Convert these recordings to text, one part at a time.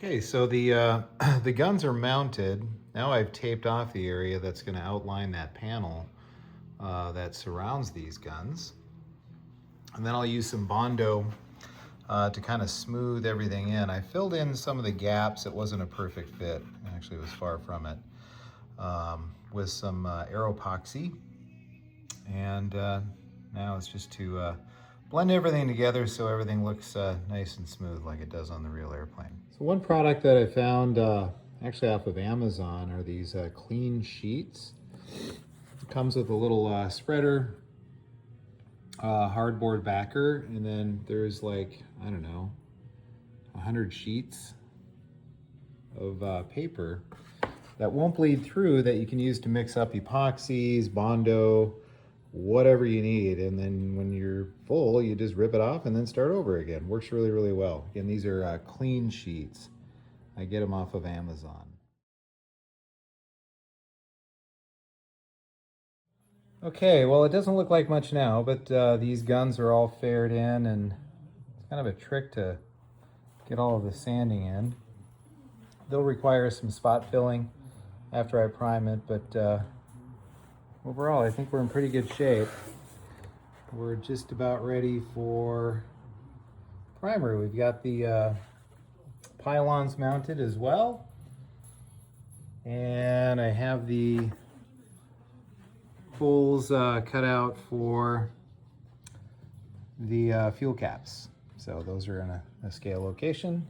Okay, so the the guns are mounted. Now I've taped off the area that's going to outline that panel that surrounds these guns. And then I'll use some Bondo to kind of smooth everything in. I filled in some of the gaps. It wasn't a perfect fit. Actually, it was far from it. With some Aeropoxy. And now it's just to blend everything together so everything looks nice and smooth like it does on the real airplane. So one product that I found actually off of Amazon are these clean sheets. It comes with a little spreader, hardboard backer, and then there's like, I don't know, 100 sheets of paper that won't bleed through that you can use to mix up epoxies, Bondo, whatever you need. And then when you're full, you just rip it off and then start over again. Works really, really well. Again, these are clean sheets. I get them off of Amazon. Okay, well, it doesn't look like much now, but these guns are all faired in, and it's kind of a trick to get all of the sanding in. They'll require some spot filling after I prime it, but overall, I think we're in pretty good shape. We're just about ready for primer. We've got the pylons mounted as well. And I have the holes cut out for the fuel caps. So those are in a scale location.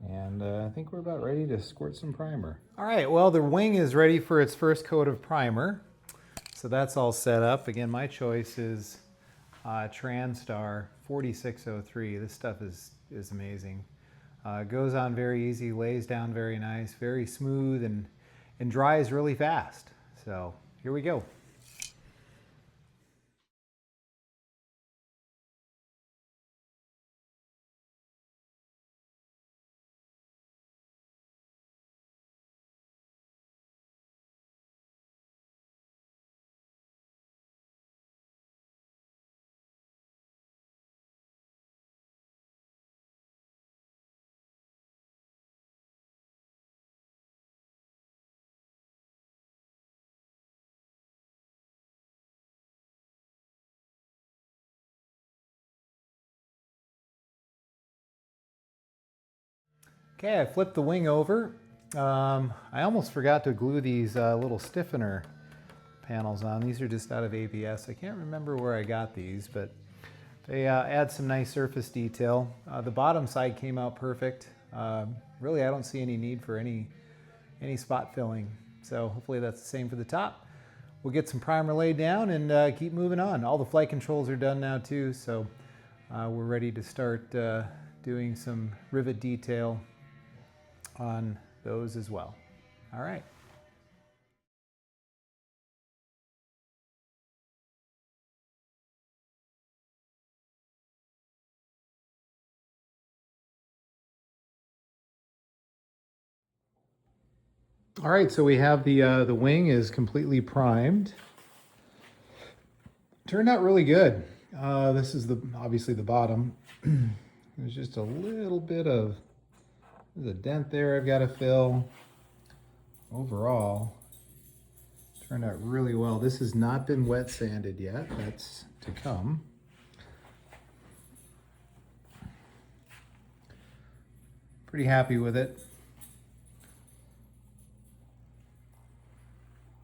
And I think we're about ready to squirt some primer. All right, well, the wing is ready for its first coat of primer. So that's all set up. Again, my choice is TranStar 4603. This stuff is amazing. Goes on very easy, lays down very nice, very smooth, and dries really fast. So here we go. Okay, I flipped the wing over. I almost forgot to glue these little stiffener panels on. These are just out of ABS. I can't remember where I got these, but they add some nice surface detail. The bottom side came out perfect. Really, I don't see any need for any spot filling. So hopefully that's the same for the top. We'll get some primer laid down and keep moving on. All the flight controls are done now too, so we're ready to start doing some rivet detail on those as well. All right. All right, so we have the wing is completely primed. Turned out really good. This is obviously the bottom. There's just a little bit of, there's a dent there I've got to fill. Overall, turned out really well. This has not been wet sanded yet. That's to come. Pretty happy with it.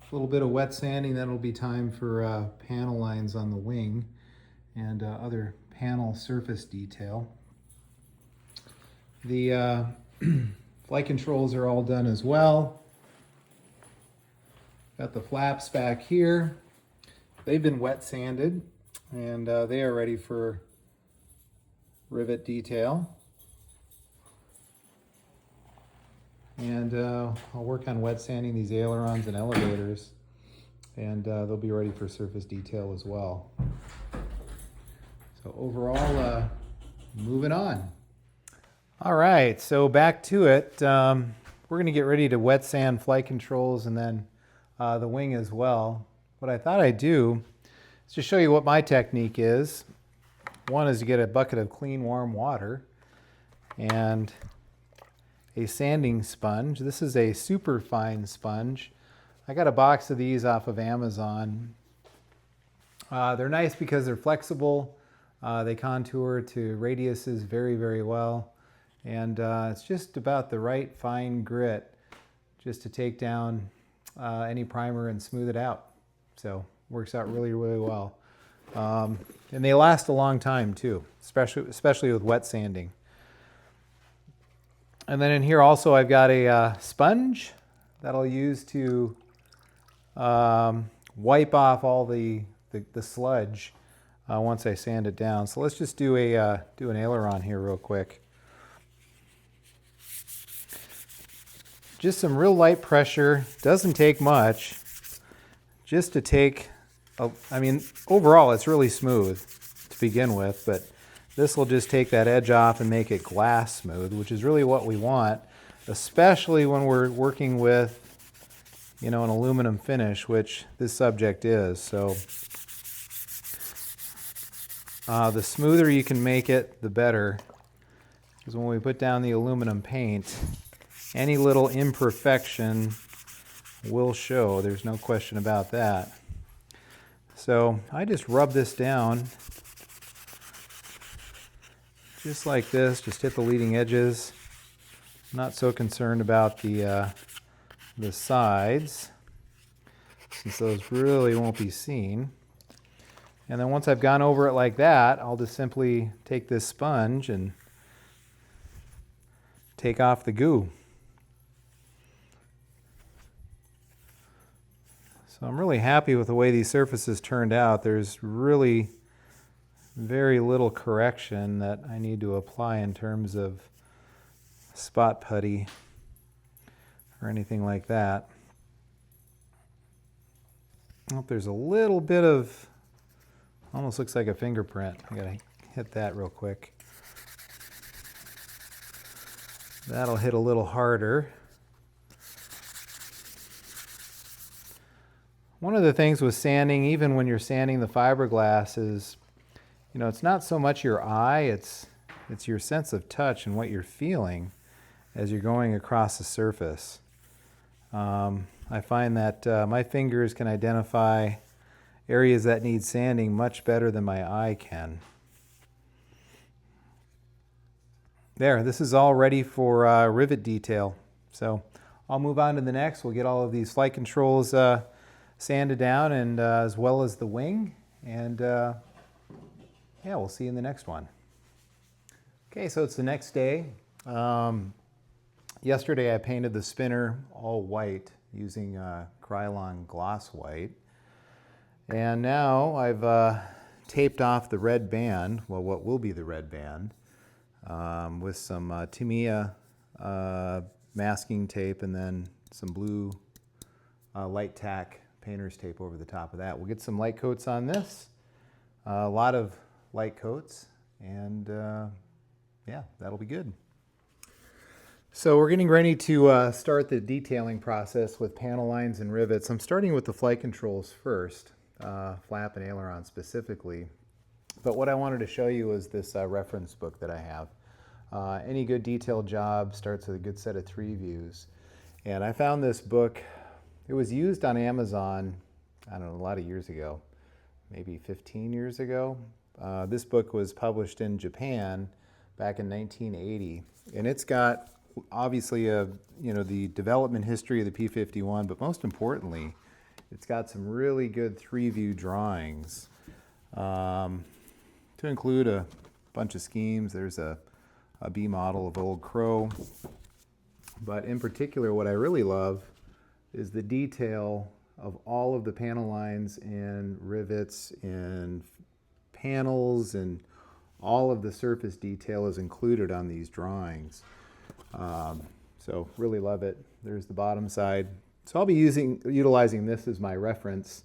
A little bit of wet sanding, then it'll be time for panel lines on the wing and other panel surface detail. The flight controls are all done as well. Got the flaps back here. They've been wet sanded and they are ready for rivet detail. And I'll work on wet sanding these ailerons and elevators, and they'll be ready for surface detail as well. So overall, moving on. All right, so back to it. We're gonna get ready to wet sand flight controls and then the wing as well. What I thought I'd do is just show you what my technique is. One is to get a bucket of clean, warm water and a sanding sponge. This is a super fine sponge. I got a box of these off of Amazon. They're nice because they're flexible. They contour to radiuses very, very well. And it's just about the right fine grit just to take down any primer and smooth it out. So works out really, really well. And they last a long time too, especially with wet sanding. And then in here also I've got a sponge that I'll use to wipe off all the sludge once I sand it down. So let's just do an aileron here real quick. Just some real light pressure, doesn't take much, just to take, I mean, overall it's really smooth to begin with, but this will just take that edge off and make it glass smooth, which is really what we want, especially when we're working with, you know, an aluminum finish, which this subject is. So the smoother you can make it, the better, because when we put down the aluminum paint, any little imperfection will show. There's no question about that. So I just rub this down just like this. Just hit the leading edges. I'm not so concerned about the sides, since those really won't be seen. And then once I've gone over it like that, I'll just simply take this sponge and take off the goo. So I'm really happy with the way these surfaces turned out. There's really very little correction that I need to apply in terms of spot putty or anything like that. Oh, there's a little bit of, almost looks like a fingerprint. I gotta hit that real quick. That'll hit a little harder. One of the things with sanding, even when you're sanding the fiberglass, is, you know, it's not so much your eye, it's your sense of touch and what you're feeling as you're going across the surface. I find that my fingers can identify areas that need sanding much better than my eye can. There, this is all ready for rivet detail. So I'll move on to the next. We'll get all of these flight controls sanded down, and as well as the wing, and yeah, we'll see you in the next one. Okay, so it's the next day. Yesterday I painted the spinner all white using Krylon gloss white, and now I've taped off the red band, well, what will be the red band, with some Tamiya masking tape and then some blue light tack painter's tape over the top of that. We'll get some light coats on this, a lot of light coats, and yeah, that'll be good. So we're getting ready to start the detailing process with panel lines and rivets. I'm starting with the flight controls first, flap and aileron specifically. But what I wanted to show you is this reference book that I have. Any good detailed job starts with a good set of 3 views. And I found this book. It was used on Amazon, I don't know, a lot of years ago, maybe 15 years ago. This book was published in Japan back in 1980, and it's got obviously the development history of the P-51, but most importantly, it's got some really good 3-view drawings to include a bunch of schemes. There's a B model of Old Crow, but in particular, what I really love is the detail of all of the panel lines and rivets and panels, and all of the surface detail is included on these drawings. So really love it. There's the bottom side. So I'll be utilizing this as my reference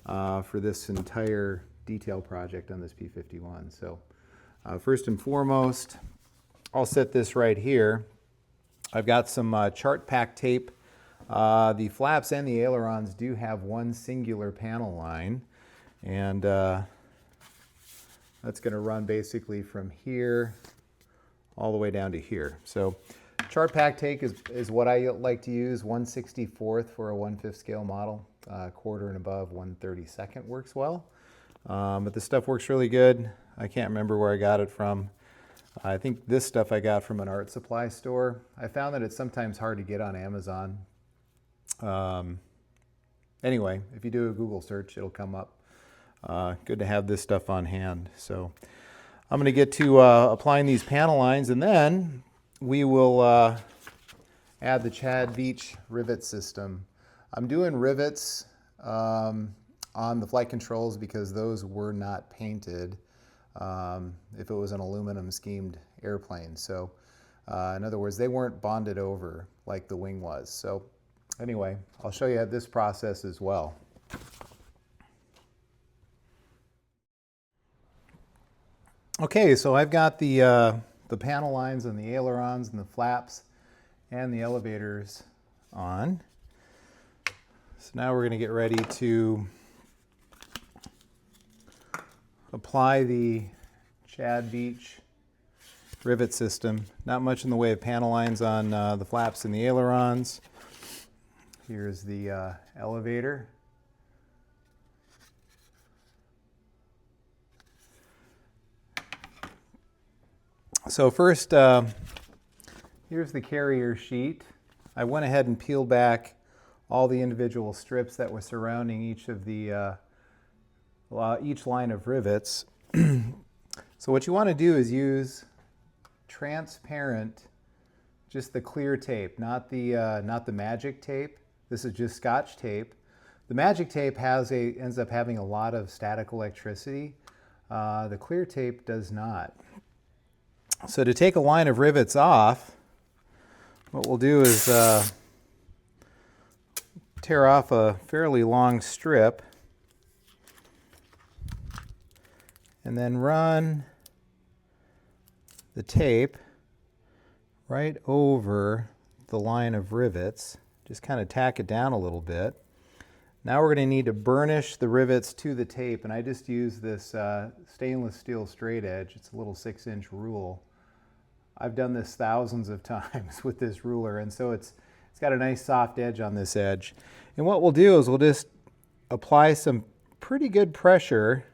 for this entire detail project on this P-51. So first and foremost, I'll set this right here. I've got some chart pack tape. The flaps and the ailerons do have one singular panel line, and that's going to run basically from here all the way down to here. So Chart pack tape is what I like to use. 1/64 for a 1/5 scale model. Quarter and above 1/32 works well. But this stuff works really good. I can't remember where I got it from. I think this stuff I got from an art supply store. I found that it's sometimes hard to get on Amazon. Anyway, if you do a Google search, it'll come up. Good to have this stuff on hand. So I'm going to get to applying these panel lines, and then we will add the Chad Beach rivet system. I'm doing rivets on the flight controls because those were not painted if it was an aluminum schemed airplane. So in other words, they weren't bonded over like the wing was. So anyway, I'll show you this process as well. Okay, so I've got the panel lines and the ailerons and the flaps and the elevators on. So now we're going to get ready to apply the Chad Beach rivet system. Not much in the way of panel lines on the flaps and the ailerons. Here's the elevator. So first, here's the carrier sheet. I went ahead and peeled back all the individual strips that were surrounding each of the each line of rivets. So what you want to do is use transparent, just the clear tape, not the magic tape. This is just Scotch tape. The magic tape ends up having a lot of static electricity. The clear tape does not. So to take a line of rivets off, what we'll do is tear off a fairly long strip and then run the tape right over the line of rivets. Just kind of tack it down a little bit. Now we're going to need to burnish the rivets to the tape, and I just use this stainless steel straight edge. It's a little 6-inch rule. I've done this thousands of times with this ruler, and so it's got a nice soft edge on this edge. And what we'll do is we'll just apply some pretty good pressure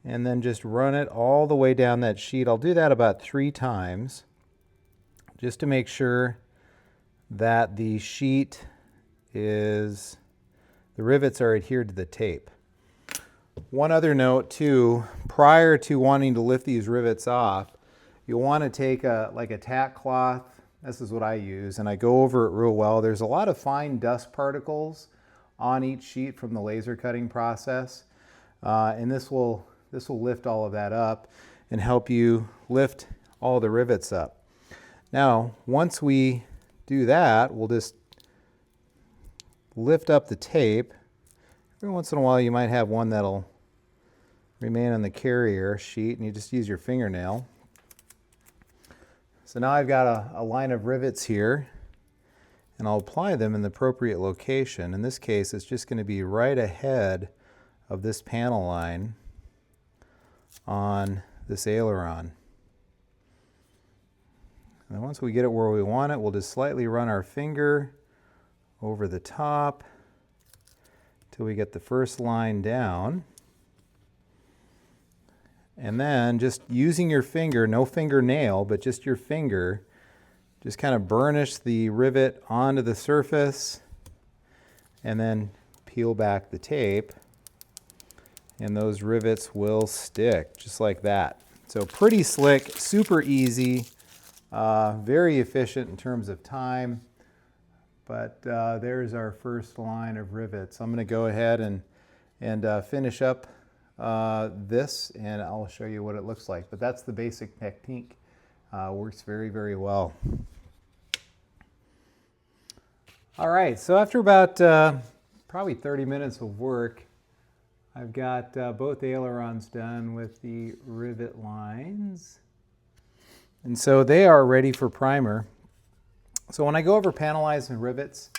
and then just run it all the way down that sheet. I'll do that about 3 times just to make sure that the sheet is, the rivets are adhered to the tape. One other note too, prior to wanting to lift these rivets off, you'll want to take like a tack cloth. This is what I use, and I go over it real well. There's a lot of fine dust particles on each sheet from the laser cutting process, and this will lift all of that up and help you lift all the rivets up. Now, once we do that, we'll just lift up the tape. Every once in a while, you might have one that'll remain on the carrier sheet, and you just use your fingernail. So now I've got a line of rivets here, and I'll apply them in the appropriate location. In this case, it's just going to be right ahead of this panel line on this aileron. And then once we get it where we want it, we'll just slightly run our finger over the top till we get the first line down. And then just using your finger, no fingernail, but just your finger, just kind of burnish the rivet onto the surface and then peel back the tape, and those rivets will stick just like that. So pretty slick, super easy, very efficient in terms of time. But there's our first line of rivets. I'm going to go ahead and finish up this, and I'll show you what it looks like. But that's the basic technique. Works very, very well. All right, so after about probably 30 minutes of work, I've got both ailerons done with the rivet lines. And so they are ready for primer. So when I go over panelizing rivets,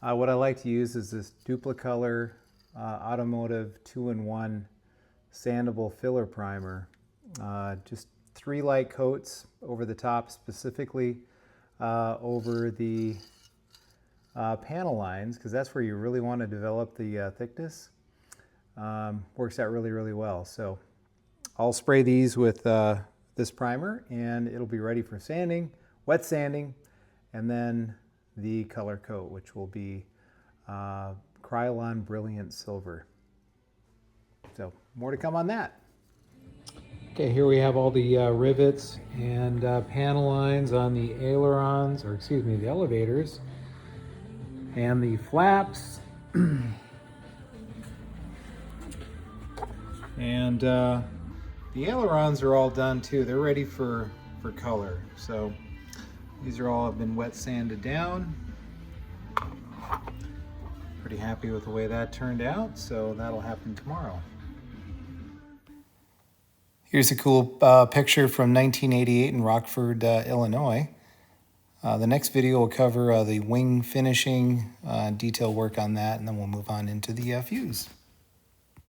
what I like to use is this Duplicolor Automotive 2-in-1 sandable filler primer. Just 3 light coats over the top specifically over the panel lines, because that's where you really want to develop the thickness. Works out really, really well. So I'll spray these with this primer, and it'll be ready for sanding, wet sanding, and then the color coat, which will be Krylon Brilliant Silver. So more to come on that. Okay, here we have all the rivets and panel lines on the ailerons, or excuse me, the elevators, and the flaps. And the ailerons are all done too. They're ready for color. So these are all have been wet sanded down. Pretty happy with the way that turned out, so that'll happen tomorrow. Here's a cool picture from 1988 in Rockford, Illinois. The next video will cover the wing finishing, detail work on that, and then we'll move on into the fuse.